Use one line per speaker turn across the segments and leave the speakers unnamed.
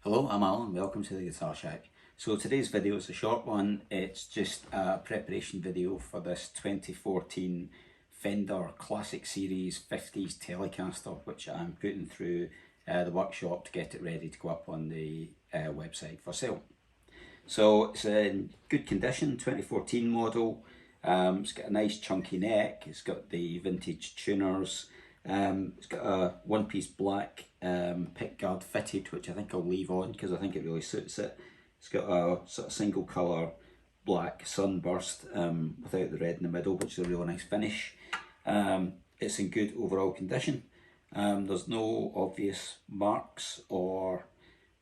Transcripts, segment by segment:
Hello, I'm Alan, welcome to the Guitar Shack. So today's video is a short one. It's just a preparation video for this 2014 Fender Classic Series 50s Telecaster, which I'm putting through the workshop to get it ready to go up on the website for sale. So it's in good condition, 2014 model. It's got a nice chunky neck, it's got the vintage tuners. It's got a one-piece black pickguard fitted, which I think I'll leave on because I think it really suits it. It's got a sort of single colour black sunburst without the red in the middle, which is a really nice finish. It's in good overall condition. There's no obvious marks or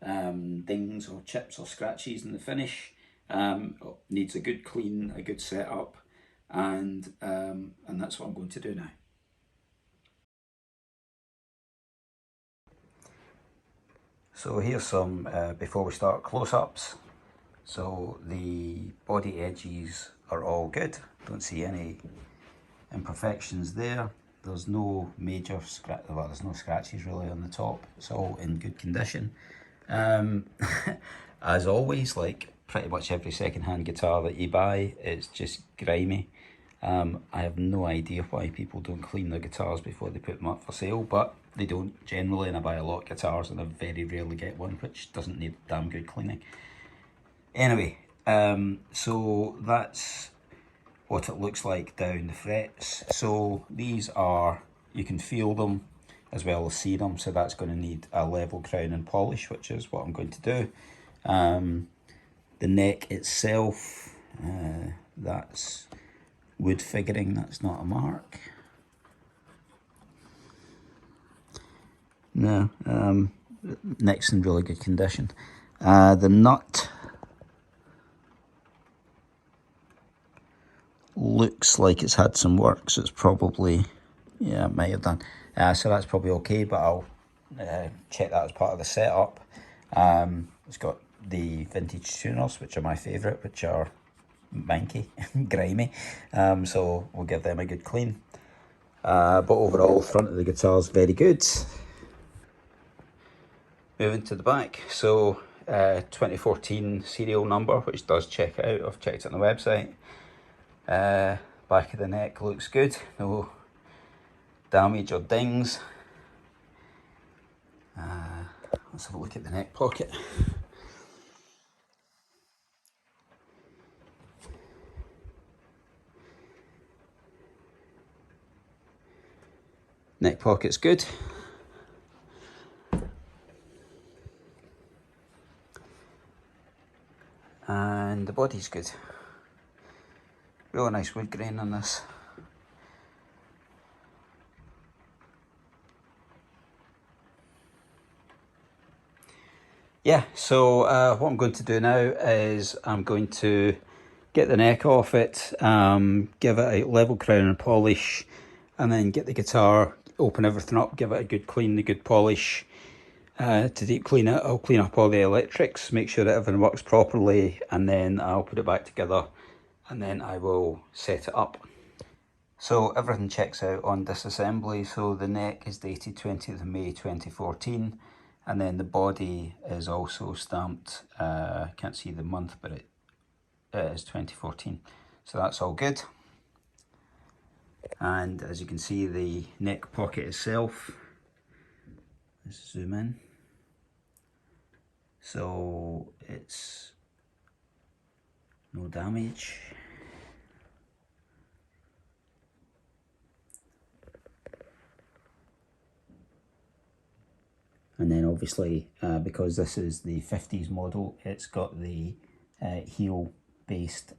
dings or chips or scratches in the finish. Needs a good clean, a good setup, and that's what I'm going to do now. So here's some, before we start, close-ups. So the body edges are all good. Don't see any imperfections there. There's no major well, there's no scratches really on the top. It's all in good condition. As always, like pretty much every second-hand guitar that you buy, it's just grimy. I have no idea why people don't clean their guitars before they put them up for sale, but they don't generally, and I buy a lot of guitars and I very rarely get one which doesn't need damn good cleaning. Anyway, so that's what it looks like down the frets. So these are, you can feel them as well as see them, so that's going to need a level crown and polish, which is what I'm going to do. The neck itself, that's wood figuring, that's not a mark. No, neck's in really good condition. The nut looks like it's had some work, so it's probably, yeah, it might have done. So that's probably okay, but I'll check that as part of the setup. It's got the vintage tuners, which are my favourite, which are manky, grimy, so we'll give them a good clean. But overall, front of the guitar is very good. Moving to the back, so 2014 serial number, which does check it out. I've checked it on the website. Back of the neck looks good, no damage or dings. Let's have a look at the neck pocket. Neck pocket's good. And the body's good. Really nice wood grain on this. Yeah, so what I'm going to do now is I'm going to get the neck off it, give it a level crown and polish, and then get the guitar, open everything up, give it a good clean, a good polish. To deep clean it, I'll clean up all the electrics, make sure that everything works properly, and then I'll put it back together, and then I will set it up. So everything checks out on disassembly. So the neck is dated 20th of May 2014, and then the body is also stamped, can't see the month, but it is 2014. So that's all good. And as you can see, the neck pocket itself, let's zoom in. So it's no damage. And then obviously, because this is the 50s model, it's got the heel based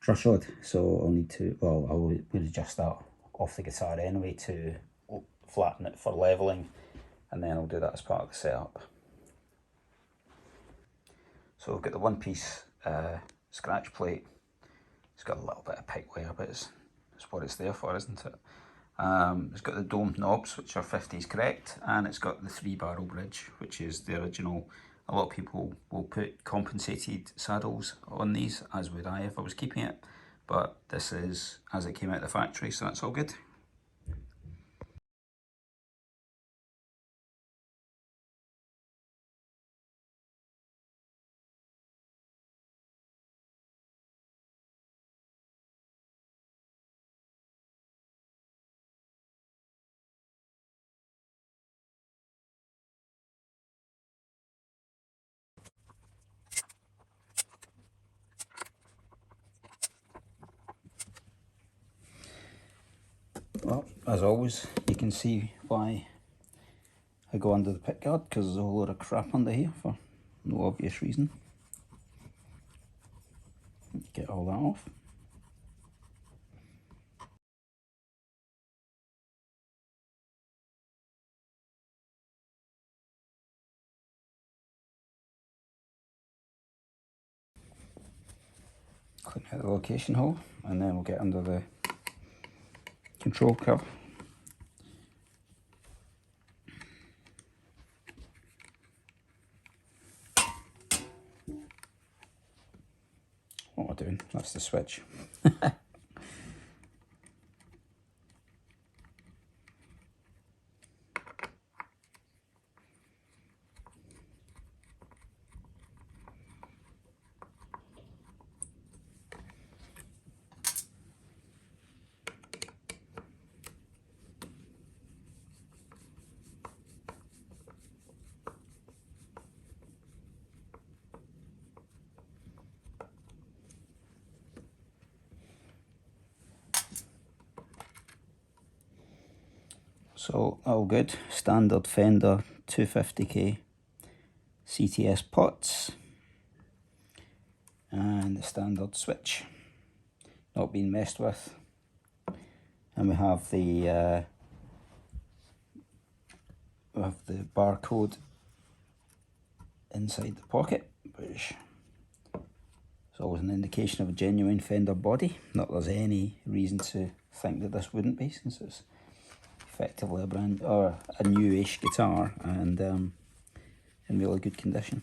truss rod. So I'll need to, well, I would adjust that off the guitar anyway to flatten it for leveling, and then I'll do that as part of the setup. So I've got the one piece scratch plate. It's got a little bit of pipe wear, but it's what it's there for, isn't it? It's got the domed knobs, which are 50s correct, and it's got the 3-barrel bridge, which is the original. A lot of people will put compensated saddles on these, as would I if I was keeping it, but this is as it came out of the factory, so that's all good. Well, as always, you can see why I go under the pickguard, because there's a whole lot of crap under here for no obvious reason. Get all that off. Clean out the location hole, and then we'll get under the control curve. What am I doing? That's the switch. So all good, standard Fender 250k CTS pots, and the standard switch, not being messed with. And we have the barcode inside the pocket, which is always an indication of a genuine Fender body. Not that there's any reason to think that this wouldn't be, since it's effectively a newish guitar and in really good condition.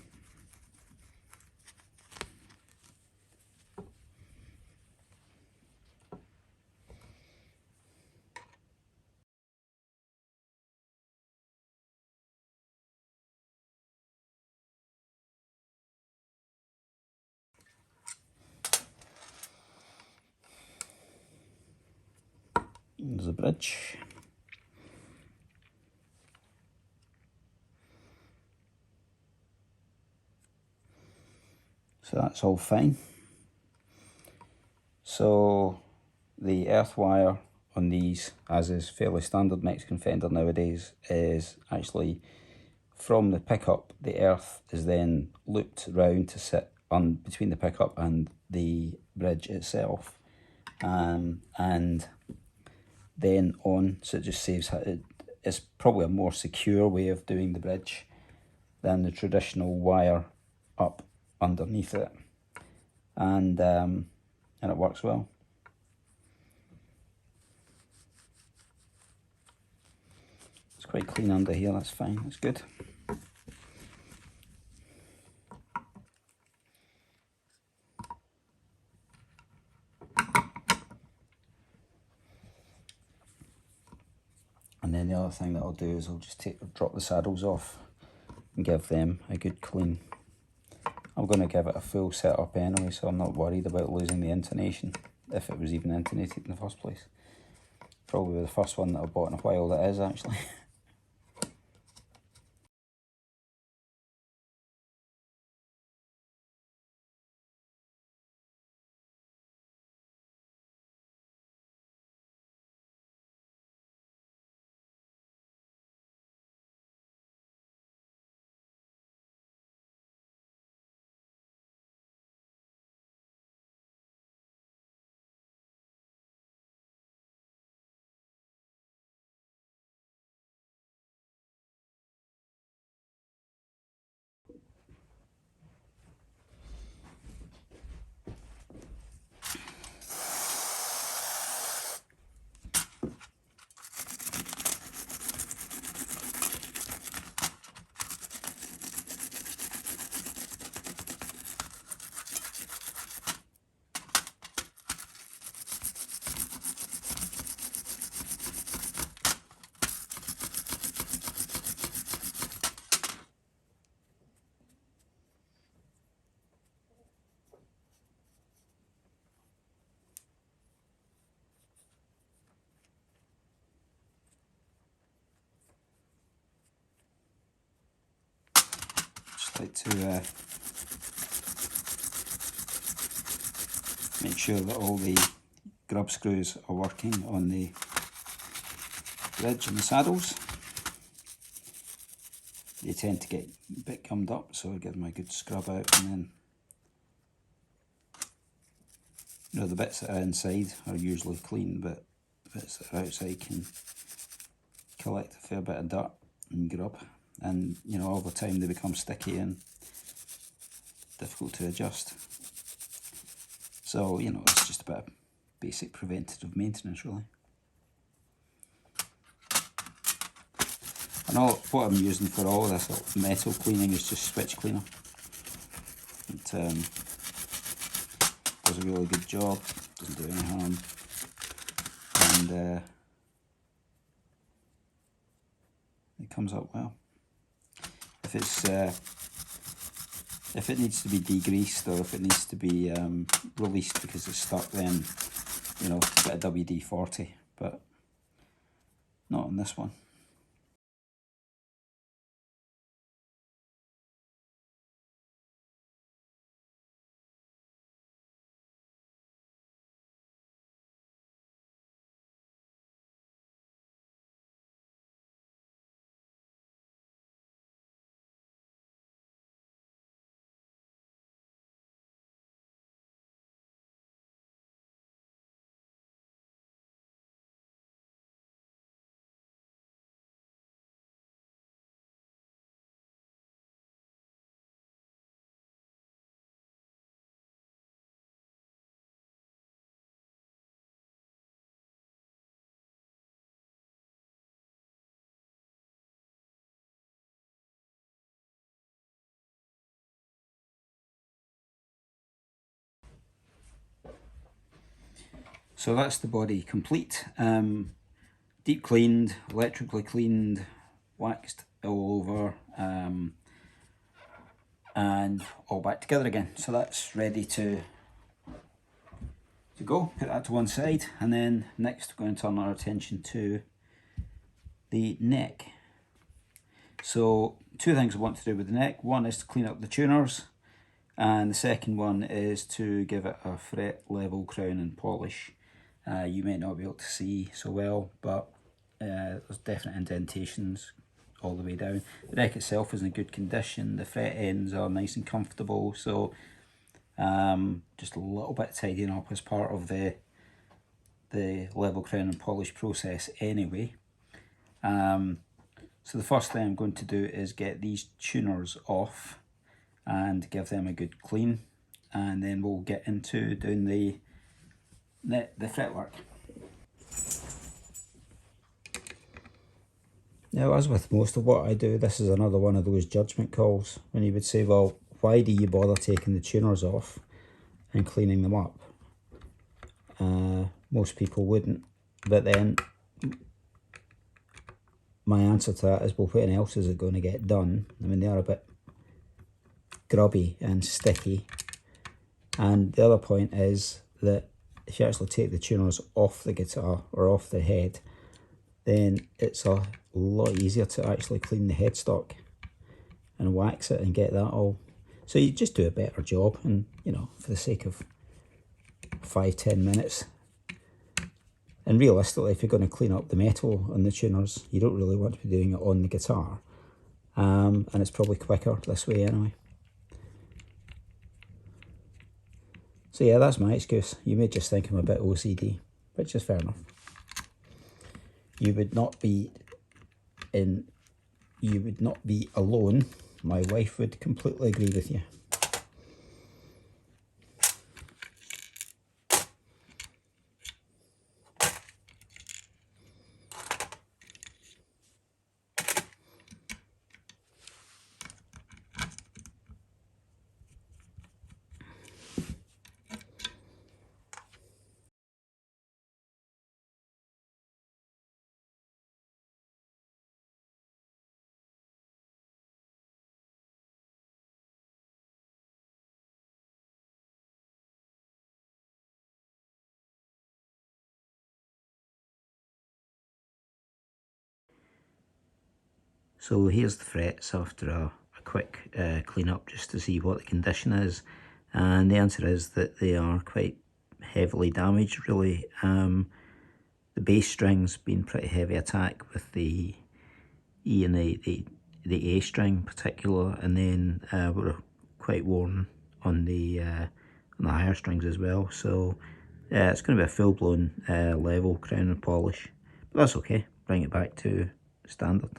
There's a bridge. So that's all fine. So the earth wire on these, as is fairly standard Mexican Fender nowadays, is actually from the pickup. The earth is then looped round to sit on between the pickup and the bridge itself, and then on, so it just saves it. It's probably a more secure way of doing the bridge than the traditional wire up underneath it, and it works well. It's quite clean under here, that's fine, that's good. And then the other thing that I'll do is I'll just drop the saddles off and give them a good clean. I'm going to give it a full setup anyway, so I'm not worried about losing the intonation, if it was even intonated in the first place. Probably the first one that I bought in a while that is, actually. Just like to make sure that all the grub screws are working on the ridge on the saddles. They tend to get a bit gummed up, so I give them a good scrub out, and then the bits that are inside are usually clean, but the bits that are outside can collect a fair bit of dirt and grub, and over time they become sticky and difficult to adjust. So it's just a bit of basic preventative maintenance, really. And what I'm using for all of this metal cleaning is just switch cleaner. It does a really good job, doesn't do any harm, and it comes up well. If it needs to be degreased, or if it needs to be released because it's stuck, then a bit of WD-40, but not on this one. So that's the body complete. Deep cleaned, electrically cleaned, waxed all over, and all back together again. So that's ready to go. Put that to one side, and then next we're going to turn our attention to the neck. So two things I want to do with the neck. One is to clean up the tuners, and the second one is to give it a fret level crown and polish. You may not be able to see so well, but there's definite indentations all the way down. The neck itself is in good condition. The fret ends are nice and comfortable, so just a little bit tidying up as part of the level crown and polish process anyway. So the first thing I'm going to do is get these tuners off and give them a good clean, and then we'll get into doing the fretwork. Now, as with most of what I do, this is another one of those judgment calls when you would say, well, why do you bother taking the tuners off and cleaning them up? Most people wouldn't, but then my answer to that is, well, when else is it going to get done? I mean, they are a bit grubby and sticky. And the other point is that if you actually take the tuners off the guitar or off the head, then it's a lot easier to actually clean the headstock and wax it and get that all. So you just do a better job, and for the sake of 5-10 minutes. And realistically, if you're going to clean up the metal on the tuners, you don't really want to be doing it on the guitar, and it's probably quicker this way anyway. So yeah, that's my excuse. You may just think I'm a bit OCD, which is fair enough. You would not be alone. My wife would completely agree with you. So here's the frets after a quick clean up, just to see what the condition is, and the answer is that they are quite heavily damaged, really.
the bass strings being pretty heavy attack with the E and the A string particular, and then we're quite worn on the higher strings as well. So it's going to be a full-blown level crown and polish, but that's okay. Bring it back to standard.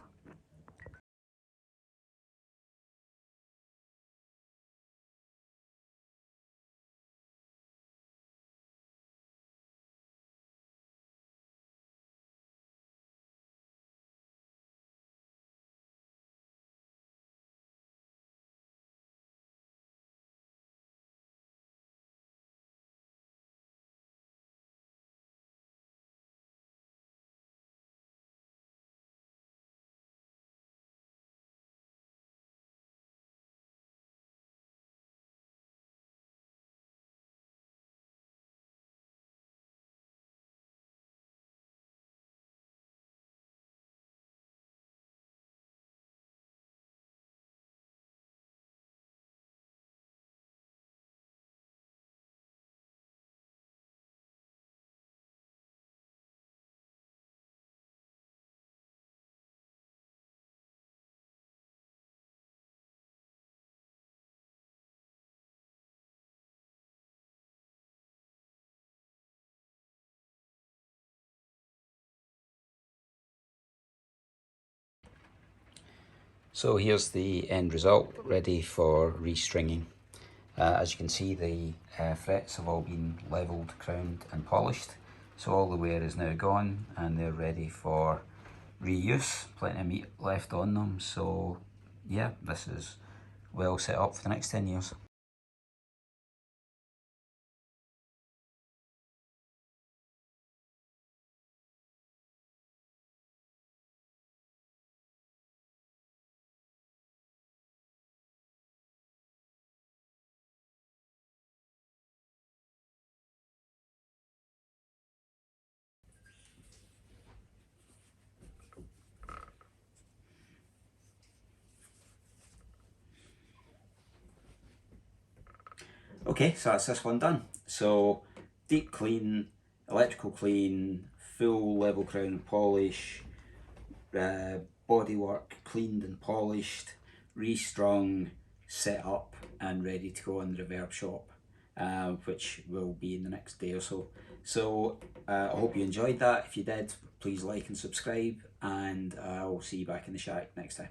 So here's the end result, ready for restringing. As you can see, the frets have all been levelled, crowned and polished. So all the wear is now gone and they're ready for reuse. Plenty of meat left on them. So yeah, this is well set up for the next 10 years. Okay, so that's this one done. So deep clean, electrical clean, full level crown and polish, bodywork cleaned and polished, restrung, set up and ready to go in the Reverb shop, which will be in the next day or so. So I hope you enjoyed that. If you did, please like and subscribe, and I'll see you back in the shack next time.